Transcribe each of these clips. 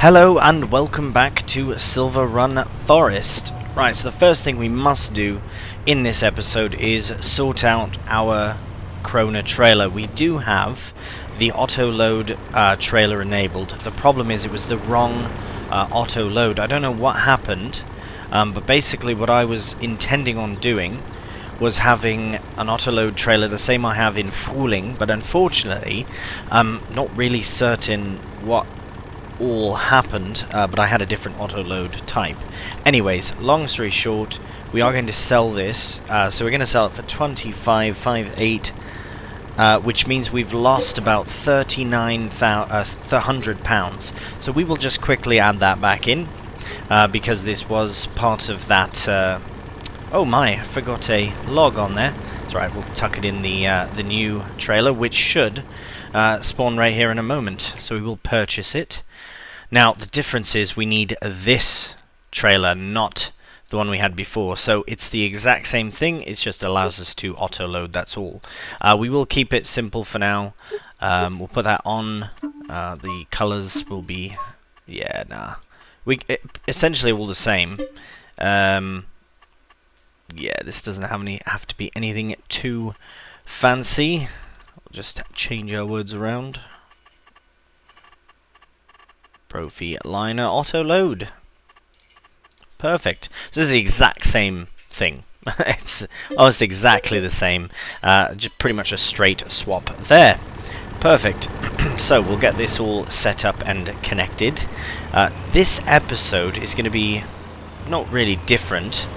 Hello and welcome back to Silverrun Forest. Right, so the first thing we must do in this episode is sort out our Krona trailer. We do have the auto-load trailer enabled. The problem is it was the wrong auto-load. I don't know what happened, but basically what I was intending on doing was having an auto-load trailer the same I have in Frühling, but unfortunately I'm not really certain what all happened, but I had a different auto-load type. Anyways, long story short, we are going to sell this, so we're going to sell it for 25,580, which means we've lost about £39,100. So we will just quickly add that back in, because this was part of that. Oh my, I forgot a log on there. That's right, we'll tuck it in the new trailer, which should spawn right here in a moment. So we will purchase it. Now, the difference is we need this trailer, not the one we had before. So it's the exact same thing, it just allows us to auto-load, that's all. We will keep it simple for now. We'll put that on. The colors will be... yeah, nah. Essentially all the same. Yeah, this doesn't have to be anything too fancy. We'll just change our words around. Profi liner auto load. Perfect. So this is the exact same thing. It's almost exactly the same. Just pretty much a straight swap there. Perfect. So we'll get this all set up and connected. This episode is going to be not really different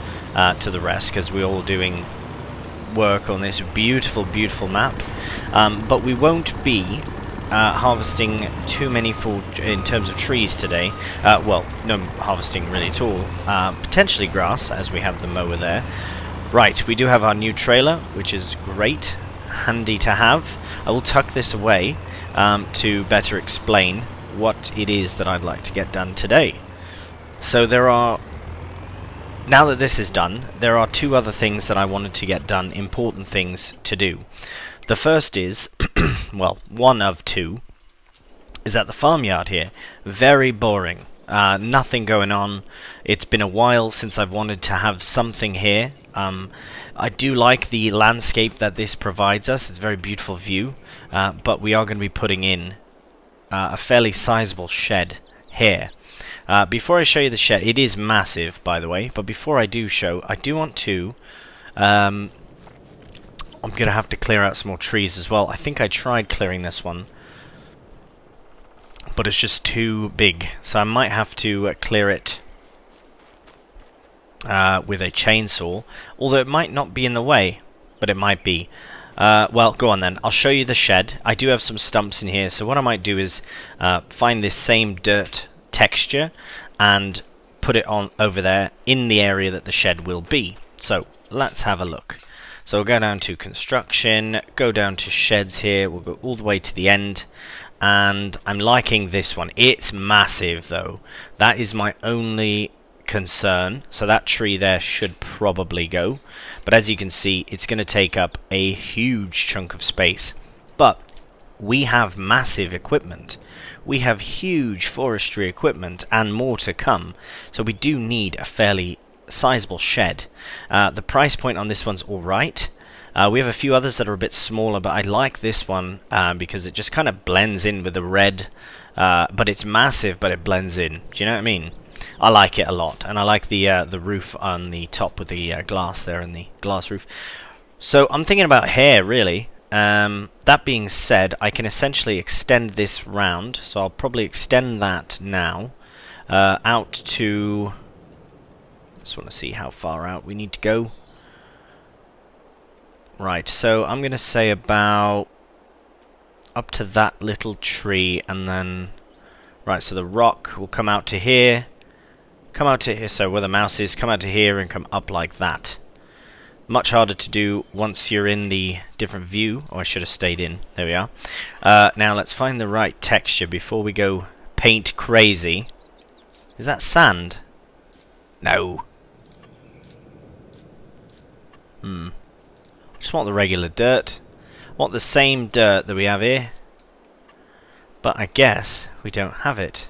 to the rest, because we're all doing work on this beautiful, beautiful map. But we won't be harvesting too many in terms of trees today. Well, no harvesting really at all. Potentially grass, as we have the mower there. Right, we do have our new trailer, which is great, handy to have. I will tuck this away to better explain what it is that I'd like to get done today. So now that this is done, there are two other things that I wanted to get done, important things to do. The first is, well, one of two, is at the farmyard here. Very boring. Nothing going on. It's been a while since I've wanted to have something here. I do like the landscape that this provides us. It's a very beautiful view. But we are going to be putting in a fairly sizable shed here. Before I show you the shed, it is massive, by the way, but before I do want to, I'm going to have to clear out some more trees as well. I think I tried clearing this one, but it's just too big, so I might have to clear it with a chainsaw, although it might not be in the way, but it might be. Well, go on then. I'll show you the shed. I do have some stumps in here, so what I might do is find this same dirt texture and put it on over there in the area that the shed will be. So let's have a look. So we'll go down to construction, go down to sheds here, we'll go all the way to the end, and I'm liking this one. It's massive though. That is my only concern. So that tree there should probably go, but as you can see, it's going to take up a huge chunk of space. But we have massive equipment. We have huge forestry equipment and more to come, so we do need a fairly sizable shed. The price point on this one's alright. We have a few others that are a bit smaller, but I like this one because it just kind of blends in with the red, but it's massive, but it blends in. Do you know what I mean? I like it a lot, and I like the roof on the top with the glass there and the glass roof. So I'm thinking about hair, really. That being said, I can essentially extend this round, so I'll probably extend that now out to... just want to see how far out we need to go. Right, so I'm going to say about up to that little tree, and then... right, so the rock will come out to here, so where the mouse is, come out to here and come up like that. Much harder to do once you're in the different view. Oh, I should have stayed in. There we are. Now let's find the right texture before we go paint crazy. Is that sand? No. Just want the regular dirt. I want the same dirt that we have here. But I guess we don't have it.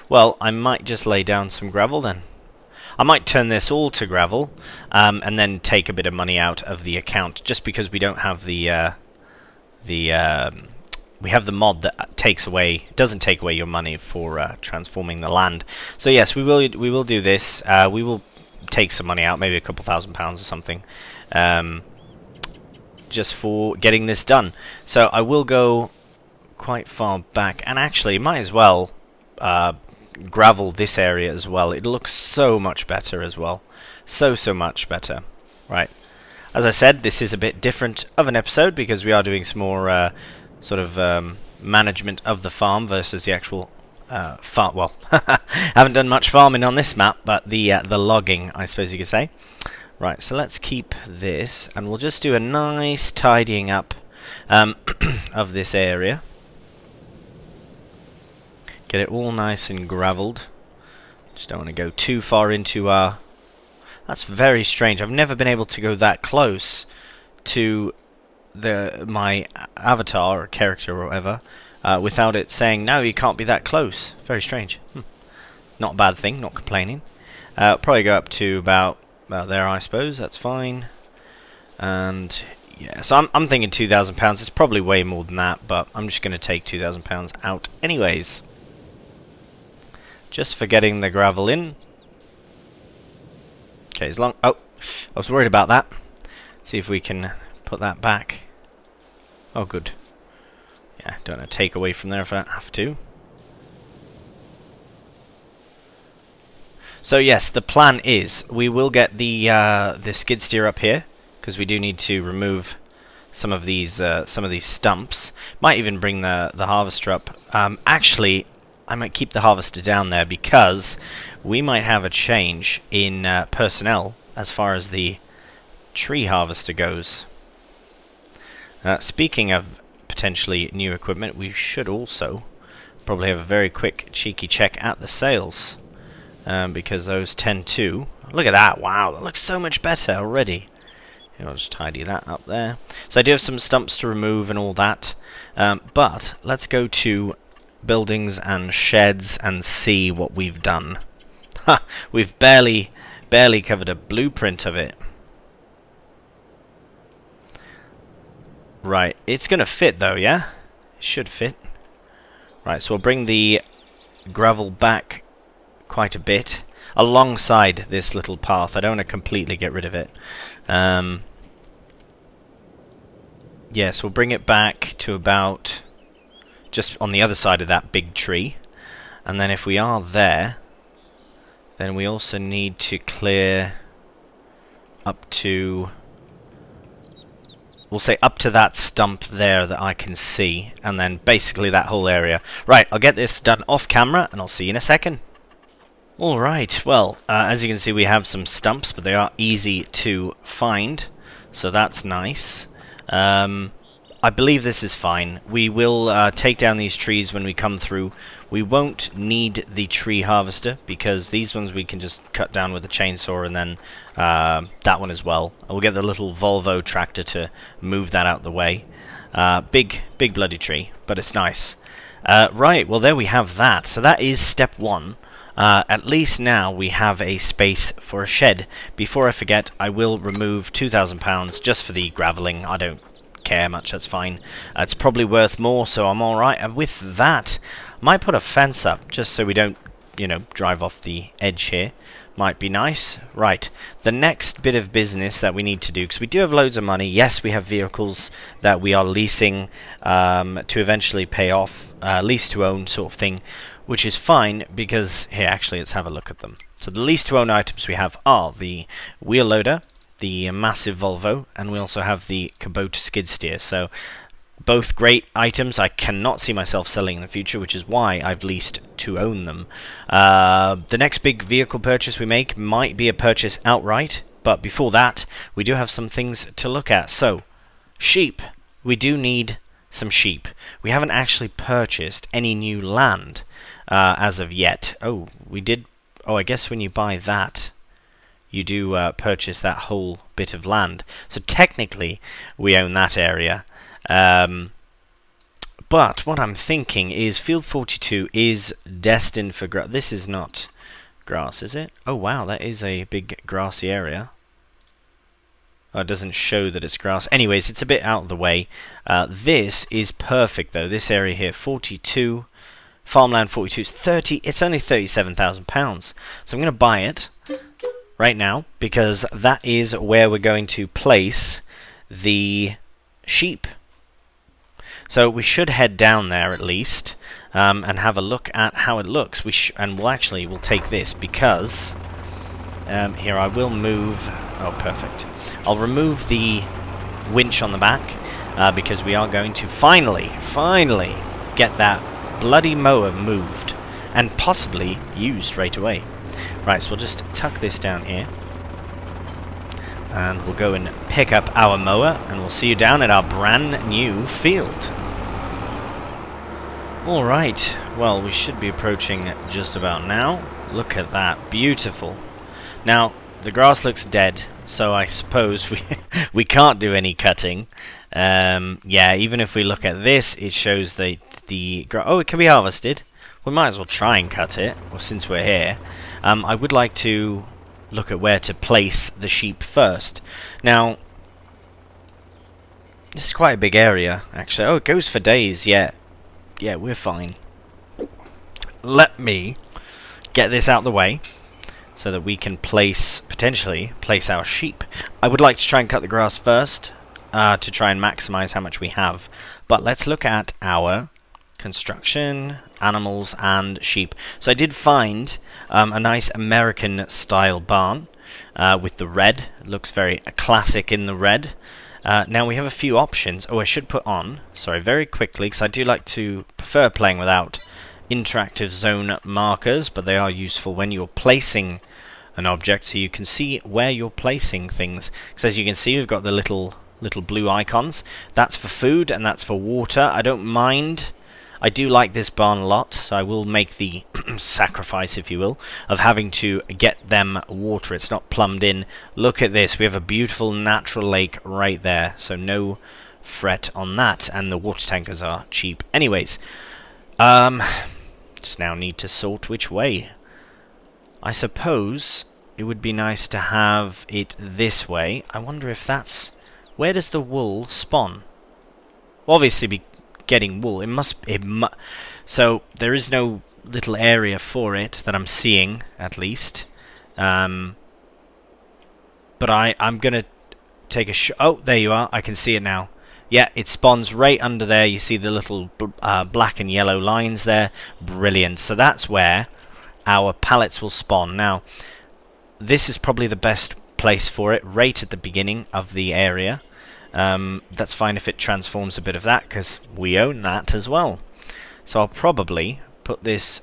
Well, I might just lay down some gravel then. I might turn this all to gravel, and then take a bit of money out of the account, just because we don't have we have the mod that doesn't take away your money for transforming the land. So yes, we will do this. We will take some money out, maybe a couple £1,000 or something, just for getting this done. So I will go quite far back, and actually might as well gravel this area as well. It looks so much better as well, so much better. Right, as I said, this is a bit different of an episode because we are doing some more sort of management of the farm versus the actual farm. Well, haven't done much farming on this map, but the logging, I suppose you could say. Right, so let's keep this, and we'll just do a nice tidying up of this area. Get it all nice and gravelled. Just don't want to go too far into our... That's very strange. I've never been able to go that close to my avatar or character or whatever without it saying, no, you can't be that close. Very strange. Not a bad thing, not complaining. Probably go up to about there, I suppose. That's fine. And yeah, so I'm thinking £2,000. It's probably way more than that, but I'm just going to take £2,000 out anyways. Just for getting the gravel in. Okay, as long... Oh, I was worried about that. See if we can put that back. Oh, good. Yeah, don't want to take away from there if I don't have to. So yes, the plan is we will get the skid steer up here because we do need to remove some of these stumps. Might even bring the harvester up. Actually, I might keep the harvester down there because we might have a change in personnel as far as the tree harvester goes. Speaking of potentially new equipment, we should also probably have a very quick cheeky check at the sales, because those tend to... Look at that, wow, that looks so much better already. Here, I'll just tidy that up there. So I do have some stumps to remove and all that, but let's go to buildings and sheds and see what we've done. Ha! We've barely covered a blueprint of it. Right, it's gonna fit though, yeah? It should fit. Right, so we'll bring the gravel back quite a bit alongside this little path. I don't want to completely get rid of it. Yes, we'll bring it back to about just on the other side of that big tree, and then if we are there, then we also need to clear up to, we'll say up to that stump there that I can see, and then basically that whole area. Right, I'll get this done off camera and I'll see you in a second. Alright, well, as you can see we have some stumps, but they are easy to find, so that's nice. I believe this is fine. We will take down these trees when we come through. We won't need the tree harvester because these ones we can just cut down with a chainsaw, and then that one as well. We'll get the little Volvo tractor to move that out the way. Big bloody tree, but it's nice. Right, well there we have that. So that is step one. At least now we have a space for a shed. Before I forget, I will remove £2,000 just for the gravelling. I don't care much, that's fine. It's probably worth more, so I'm alright. And with that, I might put a fence up just so we don't, you know, drive off the edge here. Might be nice. Right, the next bit of business that we need to do, because we do have loads of money. Yes, we have vehicles that we are leasing to eventually pay off, lease to own sort of thing, which is fine because, here, actually, let's have a look at them. So the lease to own items we have are the wheel loader, the massive Volvo, and we also have the Kubota skid steer. So both great items. I cannot see myself selling in the future, which is why I've leased to own them. The next big vehicle purchase we make might be a purchase outright, but before that we do have some things to look at. So sheep, we do need some sheep. We haven't actually purchased any new land as of yet. Oh, we did. Oh, I guess when you buy that, you do purchase that whole bit of land. So technically, we own that area. But what I'm thinking is field 42 is destined for grass. This is not grass, is it? Oh wow, that is a big grassy area. Oh, it doesn't show that it's grass. Anyways, it's a bit out of the way. This is perfect though. This area here, 42, farmland 42 is 30. It's only £37,000. So I'm going to buy it right now because that is where we're going to place the sheep. So we should head down there at least and have a look at how it looks. And we'll take this because here I will move. Oh, perfect. I'll remove the winch on the back because we are going to finally get that bloody mower moved and possibly used right away. Right, so we'll just tuck this down here. And we'll go and pick up our mower, and we'll see you down at our brand new field. Alright, well, we should be approaching just about now. Look at that, beautiful. Now, the grass looks dead, so I suppose we can't do any cutting. Yeah, even if we look at this, it shows that oh, it can be harvested. We might as well try and cut it, well, since we're here. I would like to look at where to place the sheep first. Now, this is quite a big area, actually. Oh, it goes for days, yeah. Yeah, we're fine. Let me get this out of the way so that we can potentially place our sheep. I would like to try and cut the grass first to try and maximize how much we have. But let's look at our construction, animals, and sheep. So I did find a nice American-style barn with the red. It looks very classic in the red. Now we have a few options. Oh, I should put on, sorry, very quickly, because I do like to prefer playing without interactive zone markers, but they are useful when you're placing an object, so you can see where you're placing things. So as you can see, we've got the little blue icons. That's for food and that's for water. I don't mind. I do like this barn a lot, so I will make the sacrifice, if you will, of having to get them water. It's not plumbed in. Look at this. We have a beautiful natural lake right there, so no fret on that, and the water tankers are cheap. Anyways, just now need to sort which way. I suppose it would be nice to have it this way. I wonder if that's... Where does the wool spawn? Well, obviously be getting wool. So there is no little area for it that I'm seeing, at least. But I'm gonna take a oh, there you are. I can see it now. Yeah, it spawns right under there. You see the little black and yellow lines there. Brilliant. So that's where our pallets will spawn. Now, this is probably the best place for it, right at the beginning of the area. That's fine if it transforms a bit of that, because we own that as well. So I'll probably put this...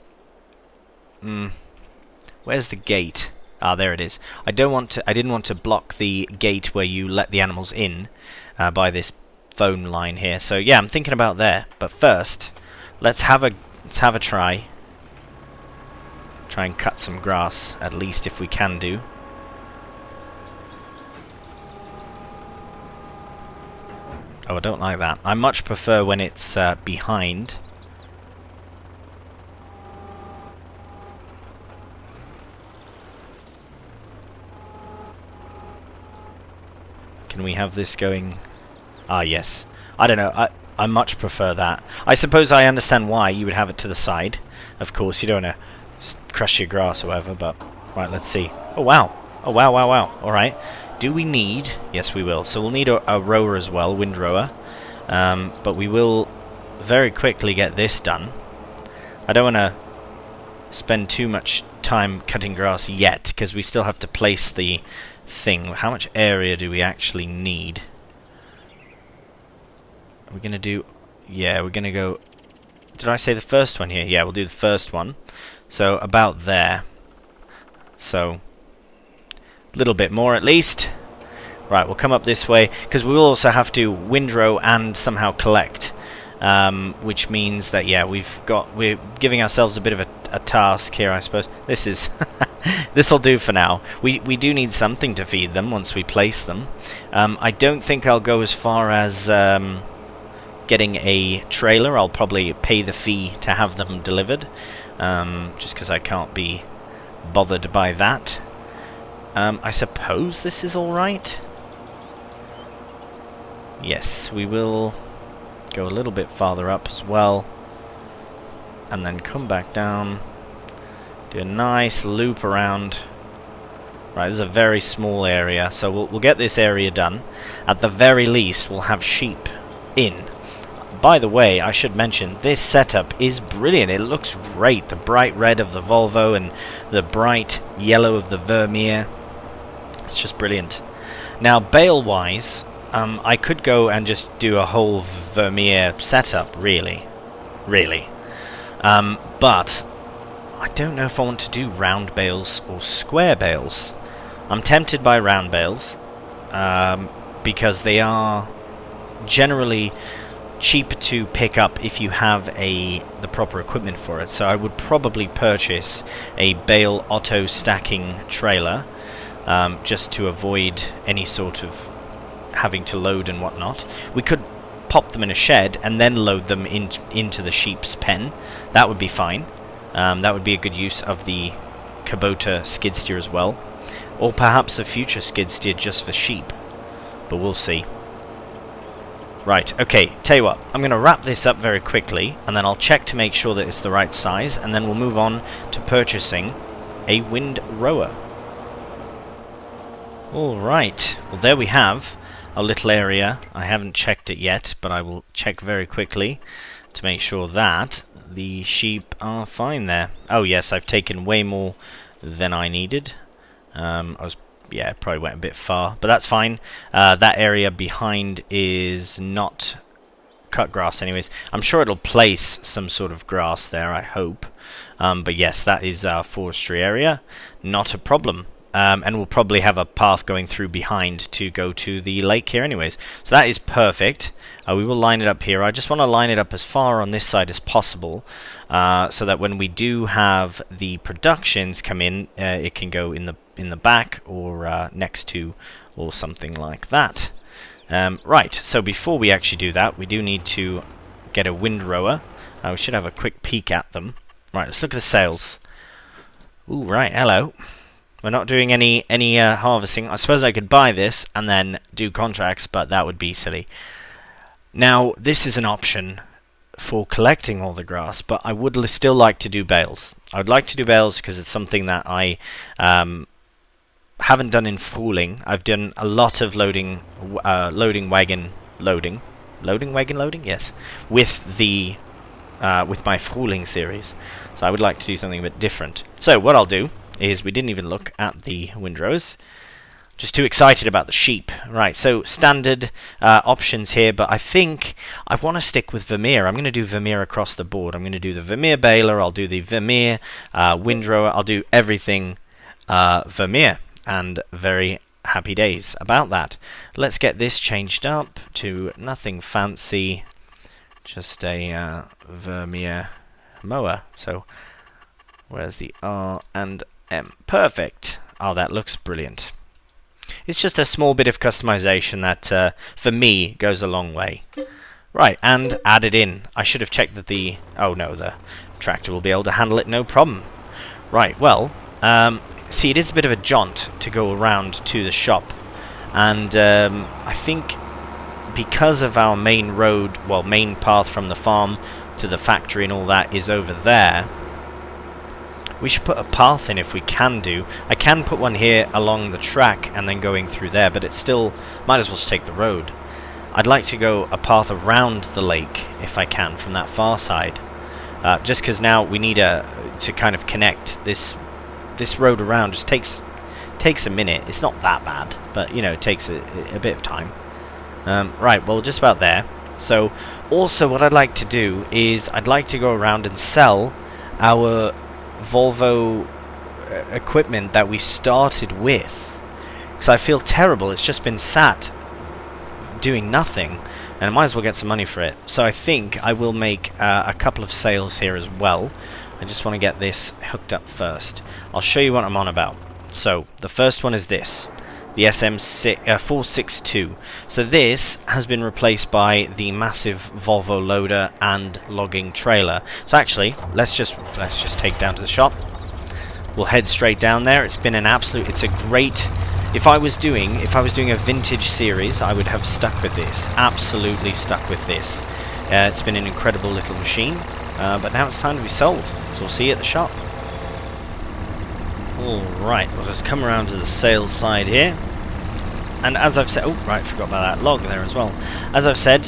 where's the gate? Ah, there it is. I didn't want to block the gate where you let the animals in by this phone line here. So yeah, I'm thinking about there. But first, let's have a try. Try and cut some grass, at least, if we can do. Oh, I don't like that. I much prefer when it's behind. Can we have this going? Ah, yes. I don't know. I much prefer that. I suppose I understand why you would have it to the side. Of course, you don't want to crush your grass or whatever, but... Right, let's see. Oh, wow. Oh, wow, wow, wow. Alright. Do we need... Yes, we will. So we'll need a rower as well, windrower. But we will very quickly get this done. I don't want to spend too much time cutting grass yet, because we still have to place the thing. How much area do we actually need? Are we going to do... Yeah, we're going to go... Did I say the first one here? Yeah, we'll do the first one. So, about there. So, a little bit more at least. Right, we'll come up this way, because we will also have to windrow and somehow collect. Which means that, yeah, we're giving ourselves a bit of a task here, I suppose. This is... This'll do for now. We do need something to feed them once we place them. I don't think I'll go as far as getting a trailer. I'll probably pay the fee to have them delivered, just because I can't be bothered by that. I suppose this is alright. Yes, we will go a little bit farther up as well, and then come back down, do a nice loop around. Right, this is a very small area, so we'll get this area done. At the very least, we'll have sheep in. By the way, I should mention, this setup is brilliant. It looks great. The bright red of the Volvo and the bright yellow of the Vermeer. It's just brilliant. Now, bale-wise, I could go and just do a whole Vermeer setup, really. But I don't know if I want to do round bales or square bales. I'm tempted by round bales, because they are generally cheaper to pick up if you have the proper equipment for it. So I would probably purchase a bale auto stacking trailer, just to avoid any sort of having to load and whatnot. We could pop them in a shed and then load them into the sheep's pen. That would be fine. That would be a good use of the Kubota skid steer as well. Or perhaps a future skid steer just for sheep. But we'll see. Right, okay, tell you what, I'm going to wrap this up very quickly, and then I'll check to make sure that it's the right size, and then we'll move on to purchasing a windrower. Alright, well there we have our little area. I haven't checked it yet, but I will check very quickly to make sure that the sheep are fine there. Oh yes, I've taken way more than I needed. Yeah, probably went a bit far, but that's fine. That area behind is not cut grass anyways. I'm sure it'll place some sort of grass there, I hope. But yes, that is our forestry area. Not a problem. And we'll probably have a path going through behind to go to the lake here anyways. So that is perfect. We will line it up here. I just want to line it up as far on this side as possible, so that when we do have the productions come in, it can go in the back or next to, or something like that. Right, so before we actually do that, we do need to get a windrower. We should have a quick peek at them. Right, let's look at the sails. Ooh, right, hello. We're not doing any harvesting. I suppose I could buy this and then do contracts, but that would be silly. Now, this is an option for collecting all the grass, but I would still like to do bales. I would like to do bales because it's something that I haven't done in Frühling. I've done a lot of loading wagon loading, yes, with the with my Frühling series. So I would like to do something a bit different. So what I'll do is, we didn't even look at the windrows. Just too excited about the sheep. Right, so standard options here, but I think I want to stick with Vermeer. I'm going to do Vermeer across the board. I'm going to do the Vermeer baler, I'll do the Vermeer windrower, I'll do everything Vermeer, and very happy days about that. Let's get this changed up to nothing fancy, just a Vermeer mower. So where's the R and M? Perfect. Oh, that looks brilliant. It's just a small bit of customization that, for me, goes a long way. Right, and added in. I should have checked that the... Oh no, the tractor will be able to handle it, no problem. Right, well, see, it is a bit of a jaunt to go around to the shop. And I think because of our main road, well, main path from the farm to the factory and all that is over there, we should put a path in if we can do. I can put one here along the track and then going through there, but it's still, might as well just take the road. I'd like to go a path around the lake if I can from that far side, just because now we need to kind of connect this road around. Just takes a minute. It's not that bad, but you know, it takes a bit of time. Right, well, just about there. So also what I'd like to do is I'd like to go around and sell our Volvo equipment that we started with, because I feel terrible. It's just been sat doing nothing, and I might as well get some money for it. So I think I will make a couple of sales here as well. I just want to get this hooked up first. I'll show you what I'm on about. So the first one is this. the SM462. So this has been replaced by the massive Volvo loader and logging trailer. So actually, let's just take down to the shop. We'll head straight down there. It's been an absolute, it's a great, if I was doing a vintage series, I would have stuck with this. Absolutely stuck with this. It's been an incredible little machine, but now it's time to be sold. So we'll see you at the shop. Alright, we'll just come around to the sales side here. And as I've said, oh right, forgot about that log there as well. As I've said,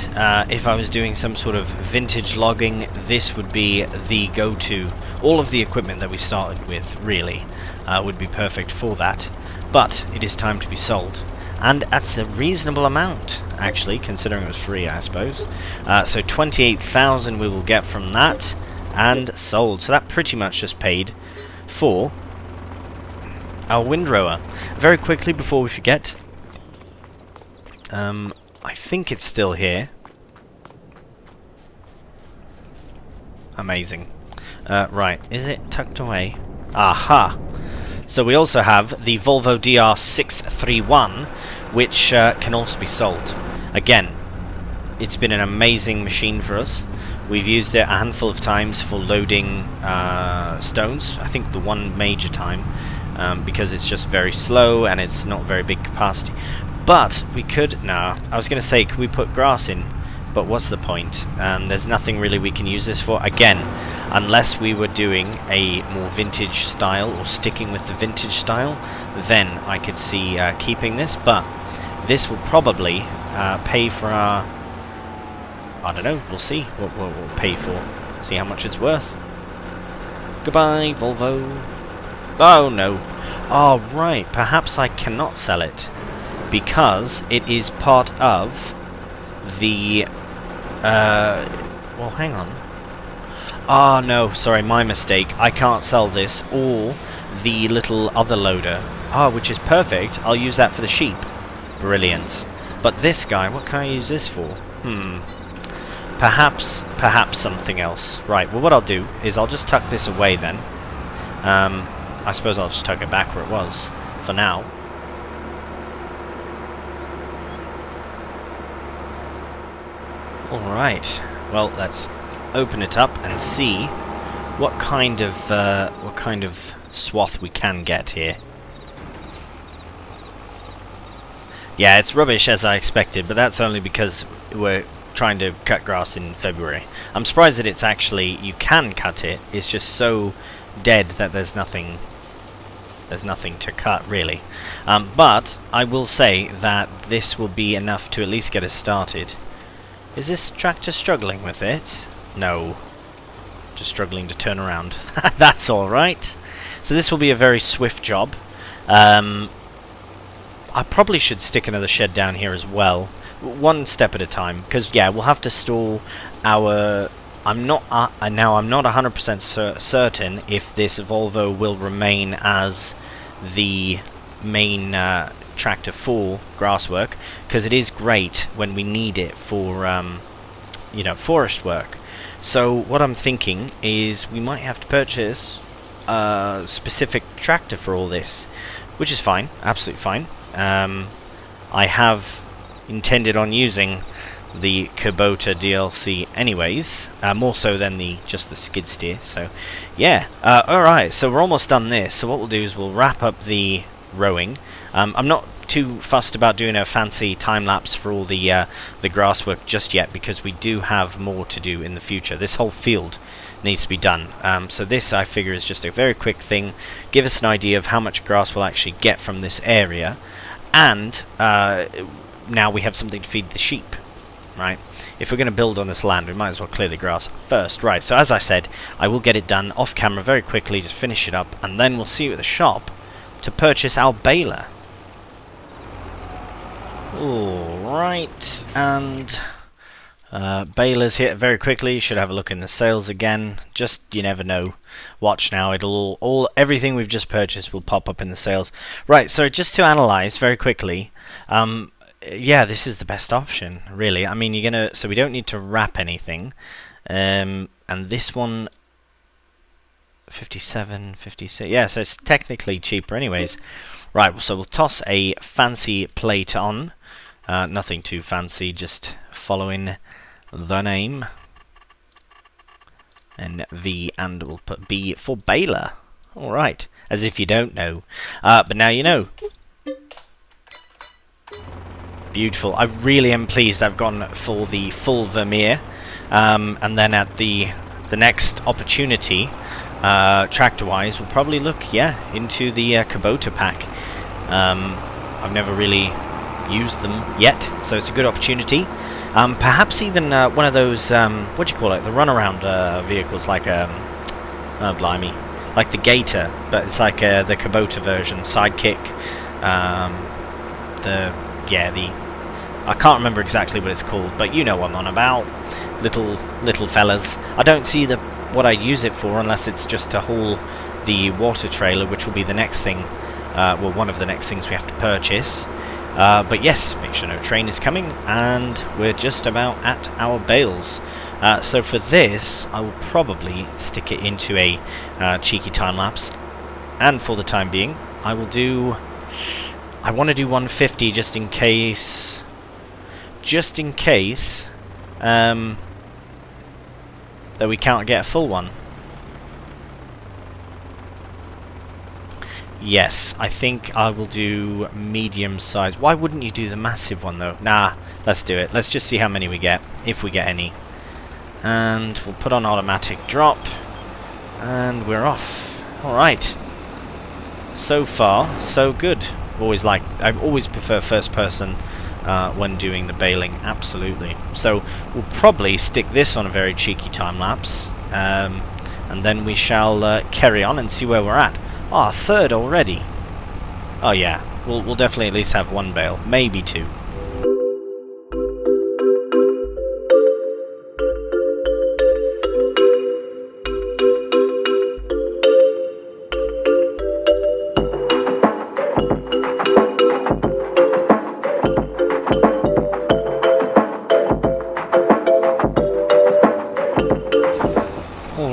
if I was doing some sort of vintage logging, this would be the go-to. All of the equipment that we started with, really, would be perfect for that. But it is time to be sold. And that's a reasonable amount, actually, considering it was free, I suppose. So 28,000 we will get from that, and sold. So that pretty much just paid for our windrower. Very quickly, before we forget, I think it's still here. Amazing. Right, is it tucked away? Aha! So we also have the Volvo DR631, which can also be sold. Again, it's been an amazing machine for us. We've used it a handful of times for loading stones. I think the one major time, because it's just very slow and it's not very big capacity. But we could, no, I was going to say, could we put grass in? But what's the point? There's nothing really we can use this for. Again, unless we were doing a more vintage style or sticking with the vintage style, then I could see keeping this. But this will probably pay for our, I don't know, we'll see what we'll pay for. See how much it's worth. Goodbye, Volvo. Oh, no. Oh, right, perhaps I cannot sell it, because it is part of the, well, hang on. Ah, no, sorry, my mistake. I can't sell this or the little other loader. Ah, which is perfect. I'll use that for the sheep. Brilliant. But this guy, what can I use this for? Perhaps something else. Right, well, what I'll do is I'll just tuck this away then. I suppose I'll just tuck it back where it was for now. Alright, well, let's open it up and see what kind of swath we can get here. Yeah, it's rubbish as I expected, but that's only because we're trying to cut grass in February. I'm surprised that it's actually, you can cut it, it's just so dead that there's nothing to cut, really. But I will say that this will be enough to at least get us started. Is this tractor struggling with it? No. Just struggling to turn around. That's alright. So this will be a very swift job. I probably should stick another shed down here as well. One step at a time. Because, yeah, we'll have to store our... I'm not 100% certain if this Volvo will remain as the main tractor for grass work, because it is great when we need it for you know, forest work. So what I'm thinking is we might have to purchase a specific tractor for all this, which is fine, absolutely fine. I have intended on using the Kubota DLC anyways, more so than just the skid steer. So yeah, alright, so we're almost done this. So what we'll do is we'll wrap up the rowing. I'm not too fussed about doing a fancy time lapse for all the grass work just yet, because we do have more to do in the future. This whole field needs to be done. So this, I figure, is just a very quick thing. Give us an idea of how much grass we'll actually get from this area, and now we have something to feed the sheep. Right, if we're going to build on this land, we might as well clear the grass first. Right, so as I said, I will get it done off camera very quickly, just finish it up, and then we'll see you at the shop to purchase our baler. Alright, and balers here very quickly. Should have a look in the sales again. Just, you never know. Watch now, it'll everything we've just purchased will pop up in the sales. Right, so just to analyze very quickly, yeah, this is the best option, really. I mean, so we don't need to wrap anything. And this one, 57, 56, yeah, so it's technically cheaper anyways. Right, so we'll toss a fancy plate on. Nothing too fancy, just following the name. And V, and we'll put B for Baylor. Alright, as if you don't know. But now you know. Beautiful. I really am pleased I've gone for the full Vermeer. And then at the next opportunity, tractor-wise, we'll probably look, into the Kubota pack. I've never really used them yet, so it's a good opportunity. Perhaps even one of those, what do you call it, the runaround vehicles, like, oh blimey, like the Gator, but it's like the Kubota version, Sidekick, I can't remember exactly what it's called, but you know what I'm on about. Little fellas. I don't see what I'd use it for unless it's just to haul the water trailer, which will be the next thing, well, one of the next things we have to purchase. But yes, make sure no train is coming, and we're just about at our bales. So for this, I will probably stick it into a cheeky time lapse, and for the time being, I will do. I want to do 150 just in case. That we can't get a full one. Yes, I think I will do medium size. Why wouldn't you do the massive one though? Nah, let's do it. Let's just see how many we get, if we get any. And we'll put on automatic drop, and we're off. Alright. So far, so good. I always prefer first person when doing the baling, absolutely. So we'll probably stick this on a very cheeky time lapse, and then we shall carry on and see where we're at. Ah, third already. Oh yeah, we'll definitely at least have one bale, maybe two.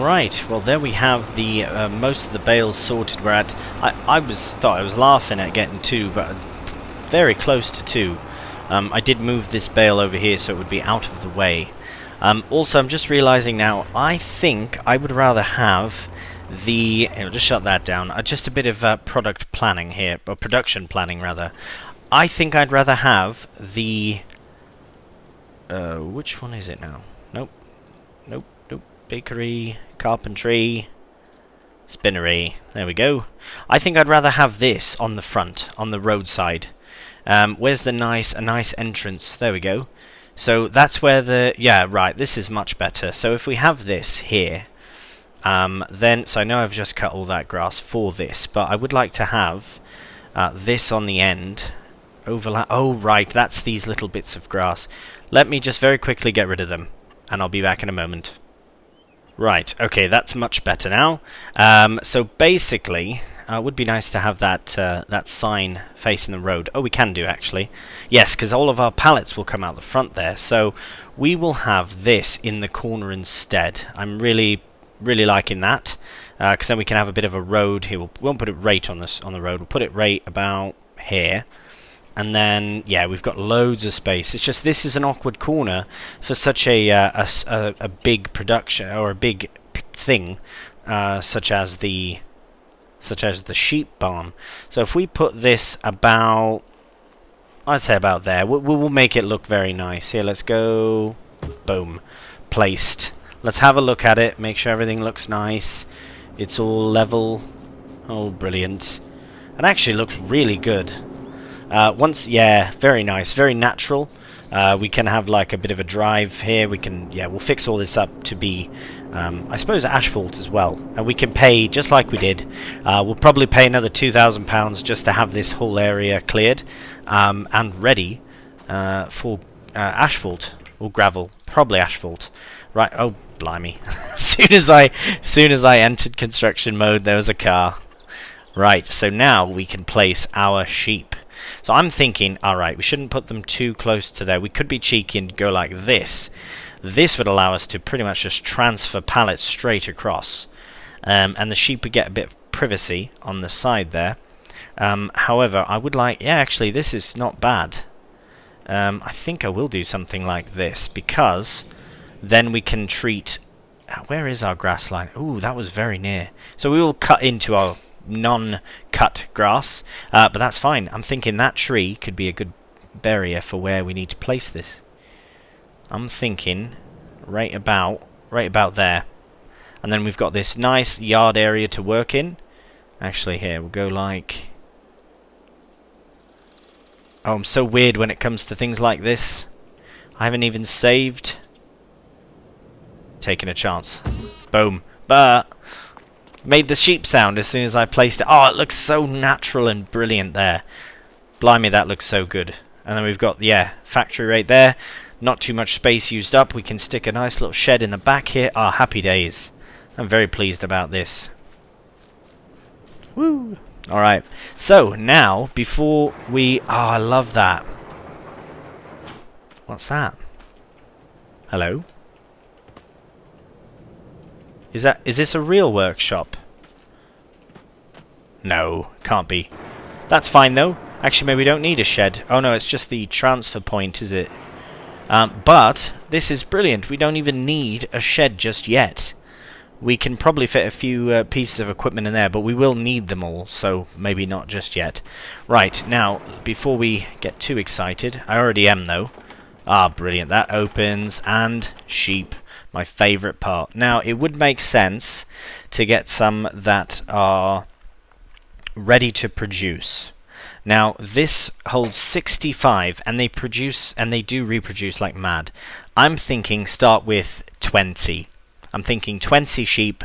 Right, well there we have the most of the bales sorted. We're at. I thought I was laughing at getting two, but very close to two. I did move this bale over here so it would be out of the way. Also, I'm just realizing now, I think I would rather have the. I'll just shut that down. Just a bit of product planning here, or production planning rather. I think I'd rather have the. Which one is it now? Nope. Bakery, carpentry, spinnery. There we go. I think I'd rather have this on the front, on the roadside. Where's a nice entrance? There we go. So that's where this is much better. So if we have this here, then, so I know I've just cut all that grass for this, but I would like to have this on the end. Overlap. Oh, right, that's these little bits of grass. Let me just very quickly get rid of them, and I'll be back in a moment. Right, okay, that's much better now. So basically, it would be nice to have that sign facing the road. Oh, we can do, actually. Yes, because all of our pallets will come out the front there. So we will have this in the corner instead. I'm really liking that, because then we can have a bit of a road here. We won't put it right on the road. We'll put it right about here. And then, yeah, we've got loads of space. It's just this is an awkward corner for such a big production or a big thing, such as the sheep barn. So if we put this about, I'd say about there, we'll make it look very nice. Here, let's go. Boom, placed. Let's have a look at it. Make sure everything looks nice. It's all level. Oh, brilliant! It actually looks really good. Very nice, very natural. We can have like a bit of a drive here. We can, we'll fix all this up to be, I suppose, asphalt as well. And we can pay, just like we did, we'll probably pay another £2,000 just to have this whole area cleared and ready for asphalt or gravel, probably asphalt. Right? Oh, blimey! Soon as I entered construction mode, there was a car. Right. So now we can place our sheep. So I'm thinking, alright, we shouldn't put them too close to there. We could be cheeky and go like this. This would allow us to pretty much just transfer pallets straight across. And the sheep would get a bit of privacy on the side there. However, I would like... Yeah, actually, this is not bad. I think I will do something like this, because then we can treat... Where is our grass line? Ooh, that was very near. So we will cut into our non-cut grass, but that's fine. I'm thinking that tree could be a good barrier for where we need to place this. I'm thinking right about there. And then we've got this nice yard area to work in. Actually, here, we'll go like... Oh, I'm so weird when it comes to things like this. I haven't even saved. Taking a chance. Boom. But made the sheep sound as soon as I placed it. Oh, it looks so natural and brilliant there. Blimey, that looks so good. And then we've got, yeah, factory right there. Not too much space used up. We can stick a nice little shed in the back here. Ah, happy days. I'm very pleased about this. Woo! Alright, so now, before we... Oh, I love that. What's that? Hello? Is this a real workshop? No, can't be. That's fine though. Actually, maybe we don't need a shed. Oh no, it's just the transfer point, is it? But this is brilliant. We don't even need a shed just yet. We can probably fit a few pieces of equipment in there, but we will need them all, so maybe not just yet. Right, now, before we get too excited, I already am though. Ah, brilliant. That opens, and sheep, my favourite part. Now, it would make sense to get some that are ready to produce. Now, this holds 65, and they produce, and they do reproduce like mad. I'm thinking start with 20. I'm thinking 20 sheep,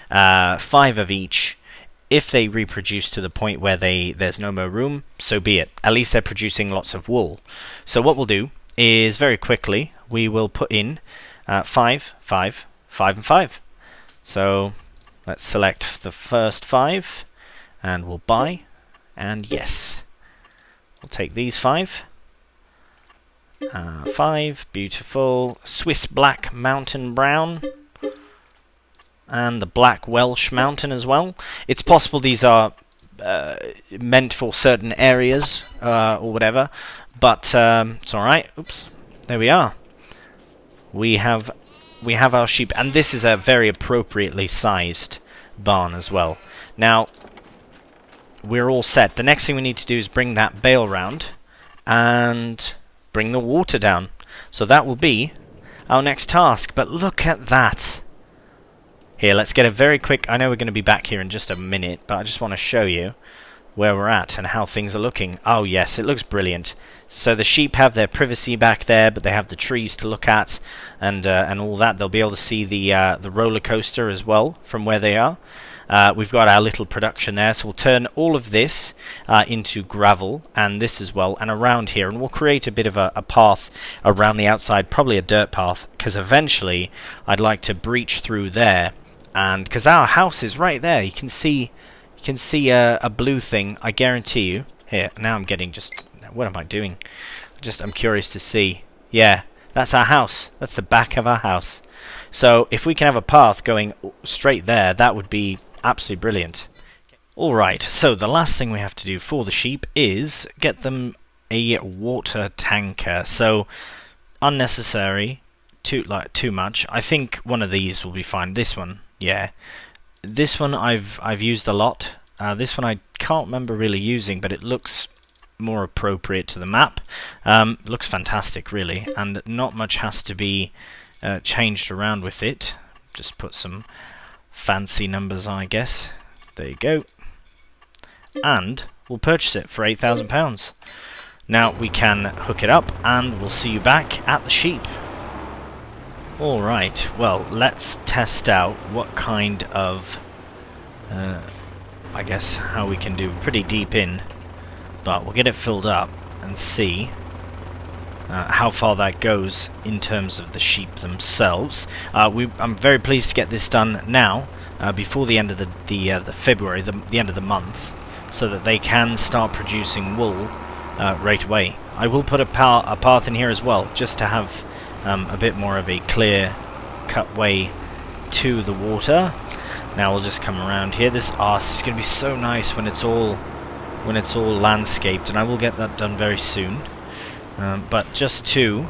5 of each. If they reproduce to the point where there's no more room, so be it. At least they're producing lots of wool. So what we'll do is, very quickly, we will put in 5, 5, 5 and 5. So let's select the first 5, and we'll buy, and yes. We'll take these 5. 5, beautiful. Swiss Black Mountain Brown. And the Black Welsh Mountain as well. It's possible these are meant for certain areas or whatever, but it's alright. Oops, there we are. We have our sheep, and this is a very appropriately sized barn as well. Now, we're all set. The next thing we need to do is bring that bale round and bring the water down. So that will be our next task, but look at that. Here, let's get a very quick... I know we're going to be back here in just a minute, but I just want to show you where we're at and how things are looking. Oh yes, it looks brilliant. So the sheep have their privacy back there, but they have the trees to look at and all that. They'll be able to see the roller coaster as well from where they are. We've got our little production there, so we'll turn all of this into gravel, and this as well, and around here, and we'll create a bit of a path around the outside, probably a dirt path, because eventually I'd like to breach through there. And because our house is right there, you can see a blue thing. I guarantee you. Here, now I'm getting just. What am I doing? I'm curious to see. Yeah, that's our house. That's the back of our house. So if we can have a path going straight there, that would be absolutely brilliant. All right. So the last thing we have to do for the sheep is get them a water tanker. So unnecessary. Too much. I think one of these will be fine. This one. Yeah, this one I've used a lot. This one I can't remember really using, but it looks more appropriate to the map. Looks fantastic, really, and not much has to be changed around with it. Just put some fancy numbers on, I guess. There you go. And we'll purchase it for £8,000. Now we can hook it up, and we'll see you back at the sheep. Alright, well, let's test out what kind of, I guess, how we can do pretty deep in, but we'll get it filled up and see how far that goes in terms of the sheep themselves. I'm very pleased to get this done now, before the end of the February, the end of the month, so that they can start producing wool right away. I will put a path in here as well, just to have a bit more of a clear cut way to the water. Now we'll just come around here. This is going to be so nice when it's all when it's all landscaped, and I will get that done very soon. But just to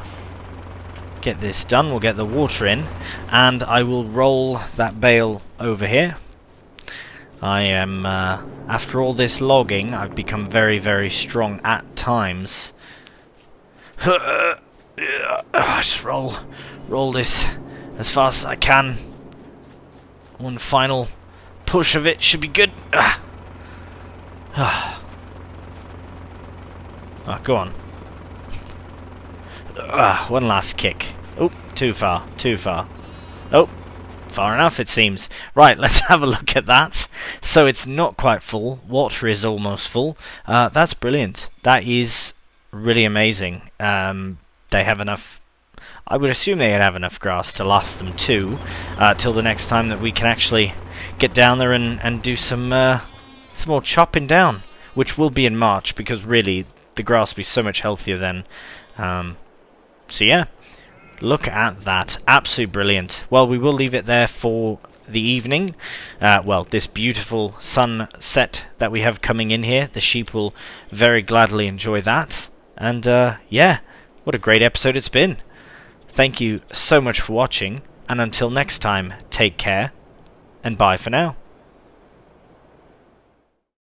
get this done, we'll get the water in, and I will roll that bale over here. I am, after all this logging, I've become very, very strong at times. Just roll this as fast as I can. One final push of it should be good. Go on. One last kick. Oh, too far, too far. Oh, far enough it seems. Right, let's have a look at that. So it's not quite full. Water is almost full. That's brilliant. That is really amazing. They have enough... I would assume they'd have enough grass to last them too, till the next time that we can actually get down there and do some more chopping down, which will be in March, because really the grass will be so much healthier then. So yeah, look at that. Absolutely brilliant. Well, we will leave it there for the evening. Well, this beautiful sunset that we have coming in here. The sheep will very gladly enjoy that. And yeah, what a great episode it's been. Thank you so much for watching, and until next time, take care, and bye for now.